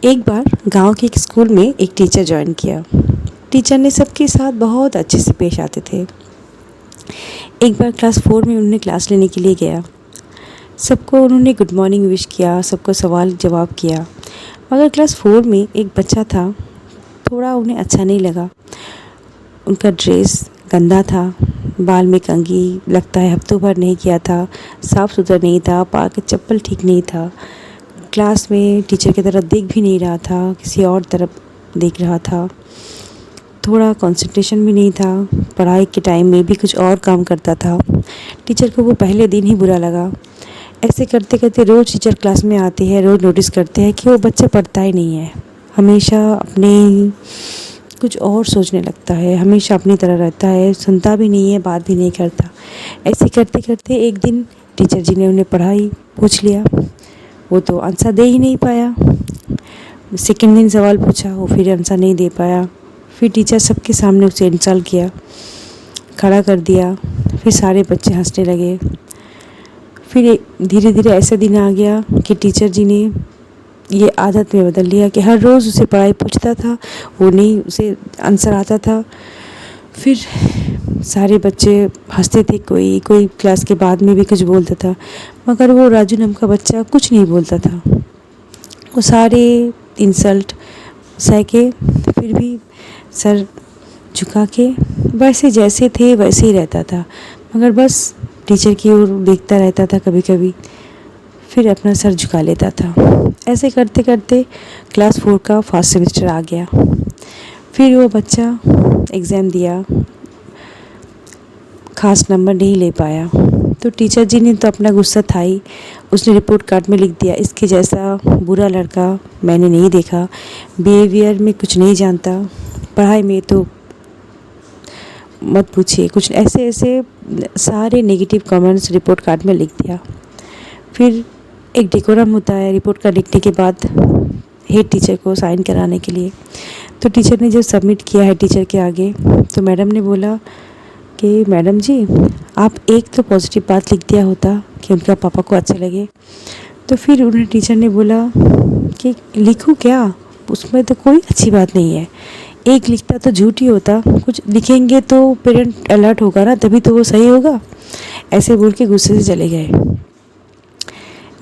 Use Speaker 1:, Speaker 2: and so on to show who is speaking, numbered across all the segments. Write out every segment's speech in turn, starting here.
Speaker 1: एक बार गांव के एक स्कूल में एक टीचर ज्वाइन किया। टीचर ने सबके साथ बहुत अच्छे से पेश आते थे। एक बार क्लास 4 में उन्होंने क्लास लेने के लिए गया। सबको उन्होंने गुड मॉर्निंग विश किया, सबको सवाल जवाब किया। मगर क्लास 4 में एक बच्चा था, थोड़ा उन्हें अच्छा नहीं लगा। उनका ड्रेस गंदा था, बाल में कंघी लगता है हफ्तों भर नहीं किया था, साफ़ सुथरा नहीं था, पाँव के चप्पल ठीक नहीं था। क्लास में टीचर की तरफ देख भी नहीं रहा था, किसी और तरफ देख रहा था। थोड़ा कंसंट्रेशन भी नहीं था, पढ़ाई के टाइम में भी कुछ और काम करता था। टीचर को वो पहले दिन ही बुरा लगा। ऐसे करते करते रोज़ टीचर क्लास में आते हैं, रोज़ नोटिस करते हैं कि वो बच्चा पढ़ता ही नहीं है, हमेशा अपने कुछ और सोचने लगता है, हमेशा अपनी तरह रहता है, सुनता भी नहीं है, बात भी नहीं करता। ऐसे करते करते एक दिन टीचर जी ने उन्हें पढ़ाई पूछ लिया। वो तो आंसर दे ही नहीं पाया। सेकंड दिन सवाल पूछा, वो फिर आंसर नहीं दे पाया। फिर टीचर सबके सामने उसे इंसल्ट किया, खड़ा कर दिया। फिर सारे बच्चे हंसने लगे। फिर धीरे धीरे ऐसा दिन आ गया कि टीचर जी ने ये आदत में बदल लिया कि हर रोज़ उसे पढ़ाई पूछता था, वो नहीं उसे आंसर आता था। फिर सारे बच्चे हंसते थे, कोई कोई क्लास के बाद में भी कुछ बोलता था, मगर वो राजू नाम का बच्चा कुछ नहीं बोलता था। वो सारे इंसल्ट सह के फिर भी सर झुका के वैसे जैसे थे वैसे ही रहता था, मगर बस टीचर की ओर देखता रहता था, कभी कभी फिर अपना सर झुका लेता था। ऐसे करते करते क्लास 4 का फर्स्ट सेमेस्टर आ गया। फिर वो बच्चा एग्ज़ाम दिया, ख़ास नंबर नहीं ले पाया। तो टीचर जी ने तो अपना गुस्सा था ही, उसने रिपोर्ट कार्ड में लिख दिया, इसके जैसा बुरा लड़का मैंने नहीं देखा, बिहेवियर में कुछ नहीं जानता, पढ़ाई में तो मत पूछिए। कुछ ऐसे ऐसे सारे नेगेटिव कमेंट्स रिपोर्ट कार्ड में लिख दिया। फिर एक डेकोरम होता है रिपोर्ट कार्ड लिखने के बाद हेड टीचर को साइन कराने के लिए। तो टीचर ने जब सबमिट किया है टीचर के आगे, तो मैडम ने बोला कि मैडम जी, आप एक तो पॉजिटिव बात लिख दिया होता कि उनका पापा को अच्छा लगे। तो फिर उन्हें टीचर ने बोला कि लिखूँ क्या, उसमें तो कोई अच्छी बात नहीं है, एक लिखता तो झूठ ही होता, कुछ लिखेंगे तो पेरेंट अलर्ट होगा ना, तभी तो वो सही होगा। ऐसे बोल के गुस्से से चले गए।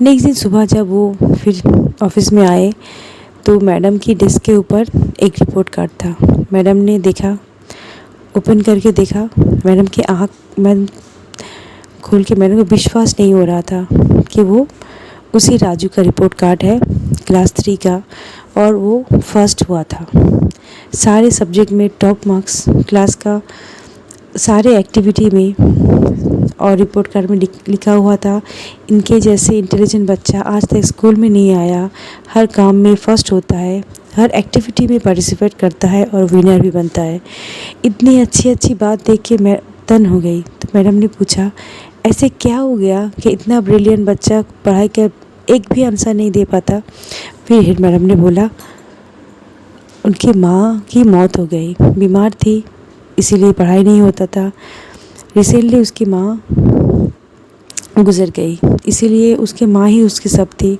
Speaker 1: नेक्स्ट दिन सुबह जब वो फिर ऑफिस में आए तो मैडम की डेस्क के ऊपर एक रिपोर्ट कार्ड था। मैडम ने देखा, ओपन करके देखा, मैडम की मैडम खोल के मैडम को विश्वास नहीं हो रहा था कि वो उसी राजू का रिपोर्ट कार्ड है, क्लास 3 का, और वो फर्स्ट हुआ था सारे सब्जेक्ट में, टॉप मार्क्स क्लास का, सारे एक्टिविटी में। और रिपोर्ट कार्ड में लिखा हुआ था, इनके जैसे इंटेलिजेंट बच्चा आज तक स्कूल में नहीं आया, हर काम में फर्स्ट होता है, हर एक्टिविटी में पार्टिसिपेट करता है और विनर भी बनता है। इतनी अच्छी अच्छी बात देख के मैं तन हो गई। तो मैडम ने पूछा, ऐसे क्या हो गया कि इतना ब्रिलियंट बच्चा पढ़ाई का एक भी आंसर नहीं दे पाता। फिर हेड मैडम ने बोला, उनकी माँ की मौत हो गई, बीमार थी इसीलिए पढ़ाई नहीं होता था। रिसेंटली उसकी माँ गुज़र गई, इसीलिए उसकी माँ ही उसकी सब थी,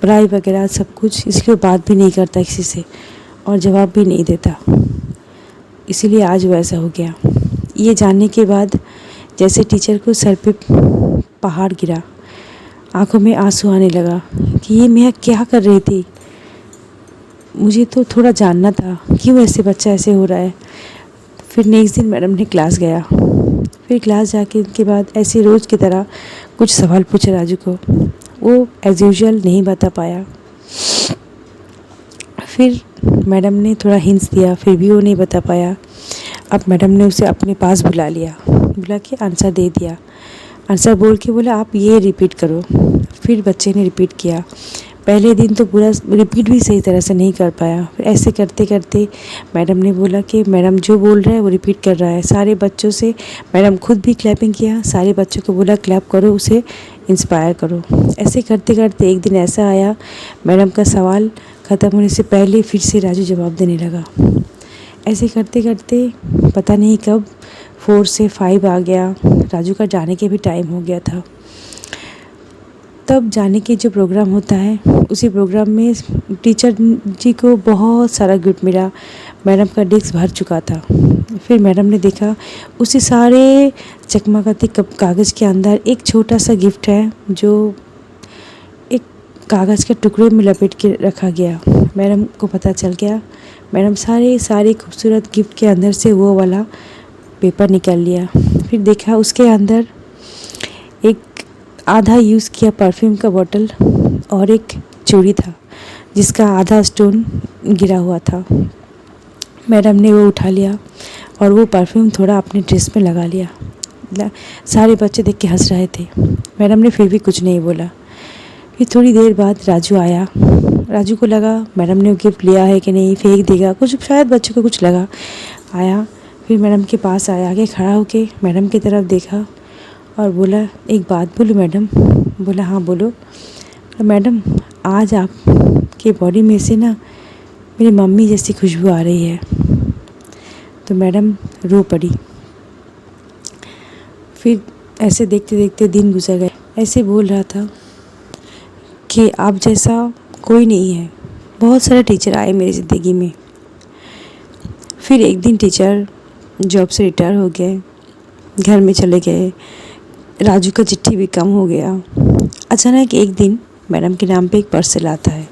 Speaker 1: पढ़ाई वगैरह सब कुछ, इसलिए बात भी नहीं करता किसी से और जवाब भी नहीं देता, इसीलिए आज वैसा हो गया। ये जानने के बाद जैसे टीचर को सर पे पहाड़ गिरा, आंखों में आंसू आने लगा कि ये मैं क्या कर रही थी, मुझे तो थोड़ा जानना था क्यों ऐसे बच्चा ऐसे हो रहा है। फिर नेक्स्ट दिन मैडम ने क्लास गया। फिर क्लास जाके के बाद ऐसे रोज़ की तरह कुछ सवाल पूछे राजू को, वो एज़ यूजुअल नहीं बता पाया। फिर मैडम ने थोड़ा हिंट्स दिया, फिर भी वो नहीं बता पाया। अब मैडम ने उसे अपने पास बुला लिया, बुला के आंसर दे दिया। आंसर बोल के बोला, आप ये रिपीट करो। फिर बच्चे ने रिपीट किया। पहले दिन तो पूरा रिपीट भी सही तरह से नहीं कर पाया। फिर ऐसे करते करते मैडम ने बोला कि मैडम जो बोल रहा है वो रिपीट कर रहा है। सारे बच्चों से मैडम खुद भी क्लैपिंग किया, सारे बच्चों को बोला क्लैप करो, उसे इंस्पायर करो। ऐसे करते करते एक दिन ऐसा आया, मैडम का सवाल ख़त्म होने से पहले फिर से राजू जवाब देने लगा। ऐसे करते करते पता नहीं कब 4 से 5 आ गया, राजू का जाने के भी टाइम हो गया था। तब जाने के जो प्रोग्राम होता है, उसी प्रोग्राम में टीचर जी को बहुत सारा गिफ्ट मिला। मैडम का डेस्क भर चुका था। फिर मैडम ने देखा उसी सारे चकमकाती कागज़ के अंदर एक छोटा सा गिफ्ट है जो एक कागज़ के टुकड़े में लपेट के रखा गया। मैडम को पता चल गया। मैडम सारे खूबसूरत गिफ्ट के अंदर से वो वाला पेपर निकाल लिया। फिर देखा उसके अंदर एक आधा यूज़ किया परफ्यूम का बॉटल और एक चूड़ी था जिसका आधा स्टोन गिरा हुआ था। मैडम ने वो उठा लिया और वो परफ्यूम थोड़ा अपने ड्रेस में लगा लिया। सारे बच्चे देख के हंस रहे थे। मैडम ने फिर भी कुछ नहीं बोला। फिर थोड़ी देर बाद राजू आया। राजू को लगा मैडम ने गिफ्ट लिया है कि नहीं, फेंक देगा, कुछ शायद बच्चों को कुछ लगा। आया, फिर मैडम के पास आया, आगे खड़ा होके मैडम की तरफ देखा और बोला, एक बात बोलूं मैडम? बोला, हाँ बोलो। मैडम, आज आपके बॉडी में से ना मेरी मम्मी जैसी खुशबू आ रही है। तो मैडम रो पड़ी। फिर ऐसे देखते देखते दिन गुजर गए। ऐसे बोल रहा था कि आप जैसा कोई नहीं है। बहुत सारे टीचर आए मेरी ज़िंदगी में। फिर एक दिन टीचर जॉब से रिटायर हो गए, घर में चले गए। राजू का चिट्ठी भी कम हो गया। अचानक एक दिन मैडम के नाम पे एक पार्सल आता है।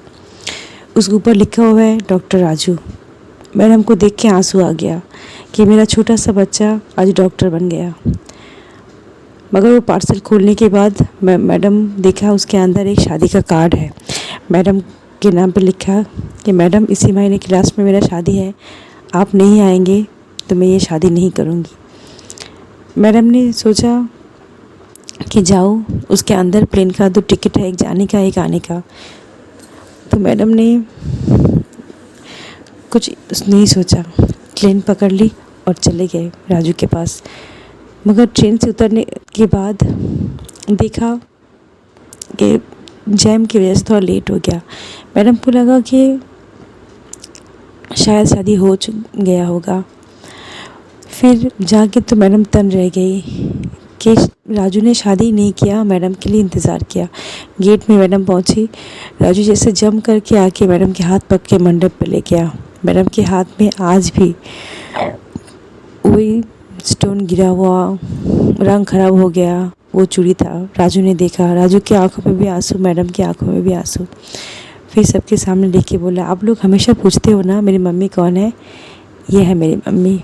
Speaker 1: उसके ऊपर लिखा हुआ है डॉक्टर राजू। मैडम को देख के आंसू आ गया कि मेरा छोटा सा बच्चा आज डॉक्टर बन गया। मगर वो पार्सल खोलने के बाद मैडम देखा उसके अंदर एक शादी का कार्ड है। मैडम के नाम पे लिखा कि मैडम, इसी महीने की लास्ट में मेरा शादी है, आप नहीं आएंगे तो मैं ये शादी नहीं करूँगी। मैडम ने सोचा कि जाओ, उसके अंदर प्लेन का 2 टिकट है, एक जाने का एक आने का। तो मैडम ने कुछ नहीं सोचा, ट्रेन पकड़ ली और चले गए राजू के पास। मगर ट्रेन से उतरने के बाद देखा कि जैम की वजह से थोड़ा लेट हो गया। मैडम को लगा कि शायद शादी हो गया होगा। फिर जाके तो मैडम तन रह गई कि राजू ने शादी नहीं किया, मैडम के लिए इंतज़ार किया। गेट में मैडम पहुंची। राजू जैसे जम करके आके मैडम के हाथ पकड़ के मंडप पे ले गया। मैडम के हाथ में आज भी वही स्टोन गिरा हुआ, रंग खराब हो गया वो चूड़ी था। राजू ने देखा, राजू की आंखों में भी आंसू, मैडम की आंखों में भी आंसू। फिर सबके सामने देख के बोला, आप लोग हमेशा पूछते हो ना मेरी मम्मी कौन है? ये है मेरी मम्मी।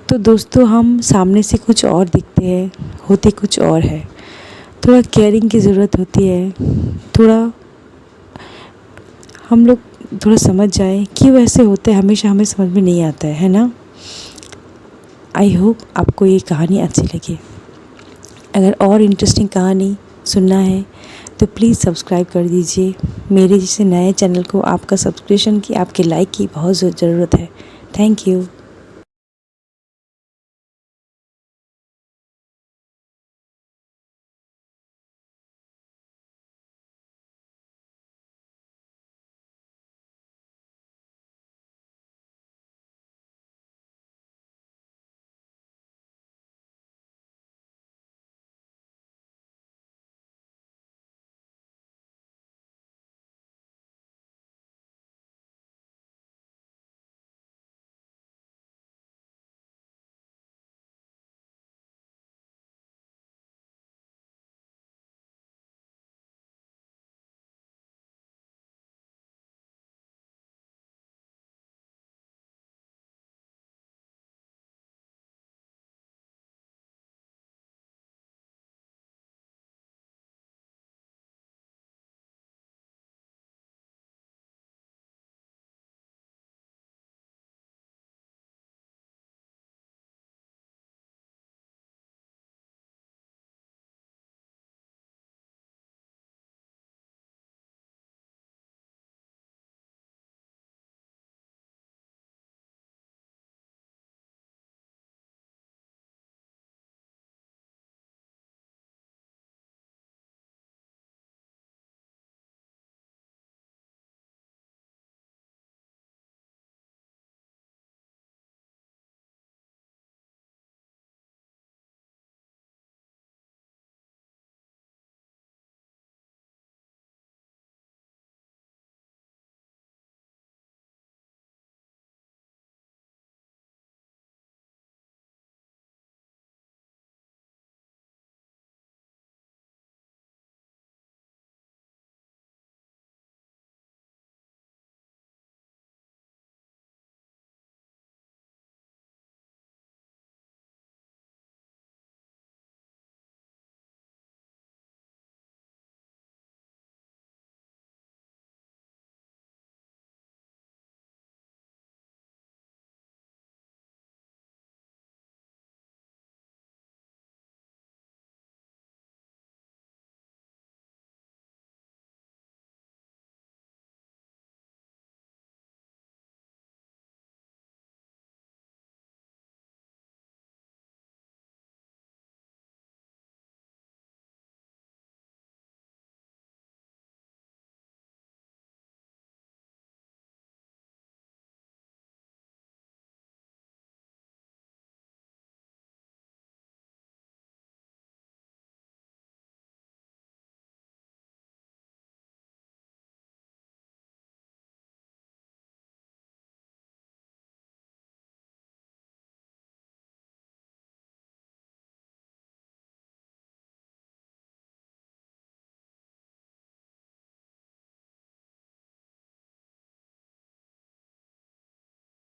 Speaker 1: तो दोस्तों, हम सामने से कुछ और दिखते हैं, होते कुछ और है। थोड़ा केयरिंग की ज़रूरत होती है। थोड़ा हम लोग थोड़ा समझ जाएं क्यों ऐसे होते हैं, हमेशा हमें समझ में नहीं आता है ना। आई होप आपको ये कहानी अच्छी लगी। अगर और इंटरेस्टिंग कहानी सुनना है तो प्लीज़ सब्सक्राइब कर दीजिए। मेरे जैसे नए चैनल को आपका सब्सक्रिप्शन की, आपके लाइक की बहुत ज़रूरत है। Thank you.